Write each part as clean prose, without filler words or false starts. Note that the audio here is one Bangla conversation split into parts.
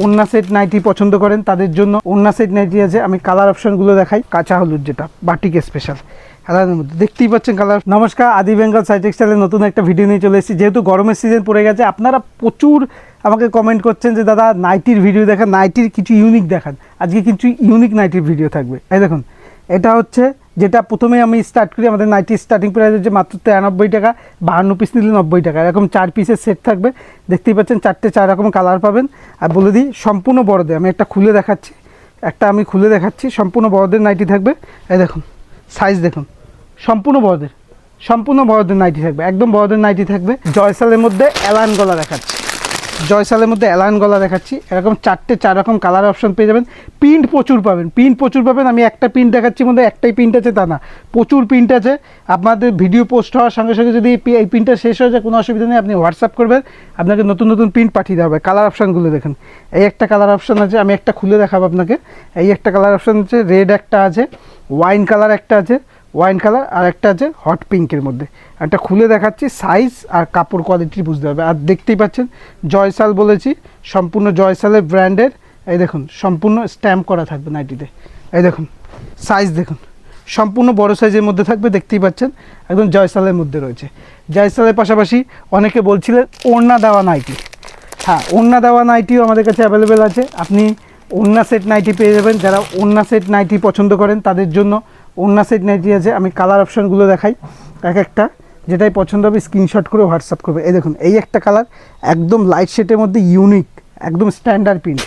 ওড়না সেট নাইটি পছন্দ করেন তাদের জন্য ওড়না সেট নাইটি আছে। আমি কালার অপশনগুলো দেখাই। কাঁচা হলুদ যেটা বাটিক স্পেশাল কালারের মধ্যে দেখতেই পাচ্ছেন কালার। নমস্কার, আদি বেঙ্গল সাই টেক্সটাইলের নতুন একটা ভিডিও নিয়ে চলে এসেছি। যেহেতু গরমের সিজন পড়ে গেছে, আপনারা প্রচুর আমাকে কমেন্ট করছেন যে দাদা নাইটির ভিডিও দেখান, নাইটির কিছু ইউনিক দেখান। আজকে কিছু ইউনিক নাইটির ভিডিও থাকবে। এই দেখুন, এটা হচ্ছে যেটা প্রথমে আমি স্টার্ট করি। আমাদের নাইটির স্টার্টিং প্রাইস হচ্ছে মাত্র 93 টাকা, 52 পিস নিলে 90 টাকা। এরকম 4 পিসের সেট থাকবে। দেখতেই পাচ্ছেন 4 রকম কালার পাবেন। আর বলে দিই সম্পূর্ণ বড়দের, আমি একটা খুলে দেখাচ্ছি, সম্পূর্ণ বড়দের নাইটি থাকবে। এই দেখুন সাইজ দেখুন, সম্পূর্ণ বড়দের নাইটি থাকবে, একদম বড়দের নাইটি থাকবে। জয়সালের মধ্যে অ্যালান গলা দেখাচ্ছি, এরকম 4 রকম কালার অপশন পেয়ে যাবেন। প্রিন্ট প্রচুর পাবেন। আমি একটা প্রিন্ট দেখাচ্ছি, মধ্যে একটাই প্রিন্ট আছে তা না, প্রচুর প্রিন্ট আছে। আপনাদের ভিডিও পোস্ট হওয়ার সঙ্গে সঙ্গে যদি এই প্রিন্টটা শেষ হয়ে যায় কোনো অসুবিধা নেই, আপনি হোয়াটসঅ্যাপ করবেন, আপনাকে নতুন প্রিন্ট পাঠিয়ে দেওয়া হবে। কালার অপশানগুলো দেখুন, এই একটা কালার অপশান আছে, আমি একটা খুলে দেখাবো আপনাকে। এই একটা কালার অপশান আছে, রেড একটা আছে, ওয়াইন কালার একটা আছে, আর একটা আছে হট পিঙ্কের মধ্যে। একটা খুলে দেখাচ্ছি, সাইজ আর কাপড় কোয়ালিটি বুঝতে হবে। আর দেখতেই পাচ্ছেন জয়সাল বলেছি, সম্পূর্ণ জয়সালের ব্র্যান্ডের। এই দেখুন সম্পূর্ণ স্ট্যাম্প করা থাকবে নাইটিতে। এই দেখুন সাইজ দেখুন, সম্পূর্ণ বড় সাইজের মধ্যে থাকবে। দেখতেই পাচ্ছেন একদম জয়সালের মধ্যে রয়েছে। জয়সালের পাশাপাশি অনেকে বলছিলেন ওড়না দেওয়া নাইটি। হ্যাঁ, ওড়না দেওয়া নাইটিও আমাদের কাছে অ্যাভেলেবেল আছে। আপনি ওড়না সেট নাইটি পেয়ে যাবেন। যারা ওড়না সেট নাইটি পছন্দ করেন তাদের জন্য ওড়না সেট নাইটি আছে। আমি কালার অপশানগুলো দেখাই এক একটা, যেটাই পছন্দ হবে স্ক্রিনশট করে হোয়াটসঅ্যাপ করবে। এই দেখুন এই একটা কালার, একদম লাইট শেডের মধ্যে ইউনিক, একদম স্ট্যান্ডার্ড প্রিন্ট।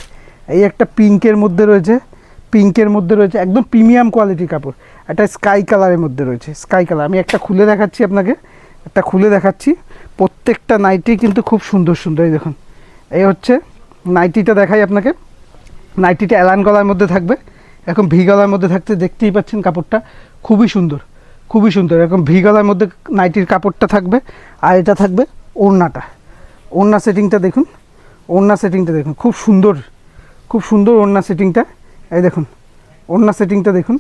এই একটা পিঙ্কের মধ্যে রয়েছে, একদম প্রিমিয়াম কোয়ালিটির কাপড়। একটা স্কাই কালারের মধ্যে রয়েছে, স্কাই কালার। আমি একটা খুলে দেখাচ্ছি আপনাকে, প্রত্যেকটা নাইটি কিন্তু খুব সুন্দর। এই দেখুন, এই হচ্ছে নাইটিটা দেখাই আপনাকে। নাইটিটা অ্যালান গলার মধ্যে থাকবে, এরকম ভি গলার মধ্যে থাকতে দেখতেই পাচ্ছেন কাপড়টা খুবই সুন্দর। এরকম ভি গলার মধ্যে নাইটির কাপড়টা থাকবে। আর এটা থাকবে ওড়না সেটিংটা দেখুন, খুব সুন্দর ওড়না সেটিংটা। এই দেখুন ওড়না সেটিংটা দেখুন,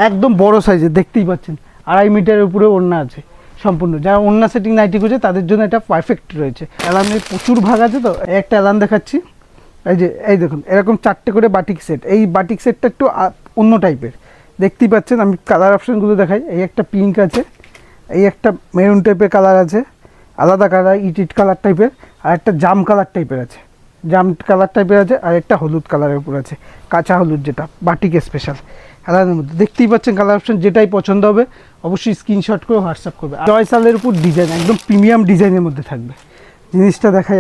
একদম বড় সাইজের। দেখতেই পাচ্ছেন 2.5 মিটারের উপরে ওড়না আছে সম্পূর্ণ। যারা ওড়না সেটিং নাইটি খুঁজে তাদের জন্য এটা পারফেক্ট রয়েছে। অ্যালানের প্রচুর ভাগ আছে, তো একটা অ্যালান দেখাচ্ছি। এই দেখুন এরকম 4টে করে বাটিক সেট। এই বাটিক সেটটা একটু অন্য টাইপের, দেখতেই পাচ্ছেন। আমি কালার অপশানগুলো দেখাই। এই একটা পিঙ্ক আছে, এই একটা মেরুন টাইপের কালার আছে, আলাদা কালার ইট কালার টাইপের, আর একটা জাম কালার টাইপের আছে, আর একটা হলুদ কালারের উপর আছে, কাঁচা হলুদ যেটা বাটিক স্পেশাল কালারের মধ্যে। দেখতেই পাচ্ছেন কালার অপশান, যেটাই পছন্দ হবে অবশ্যই স্ক্রিনশট করে হোয়াটসঅ্যাপ করবে। জয়সালের উপর ডিজাইন, একদম প্রিমিয়াম ডিজাইনের মধ্যে থাকবে। জিনিসটা দেখাই।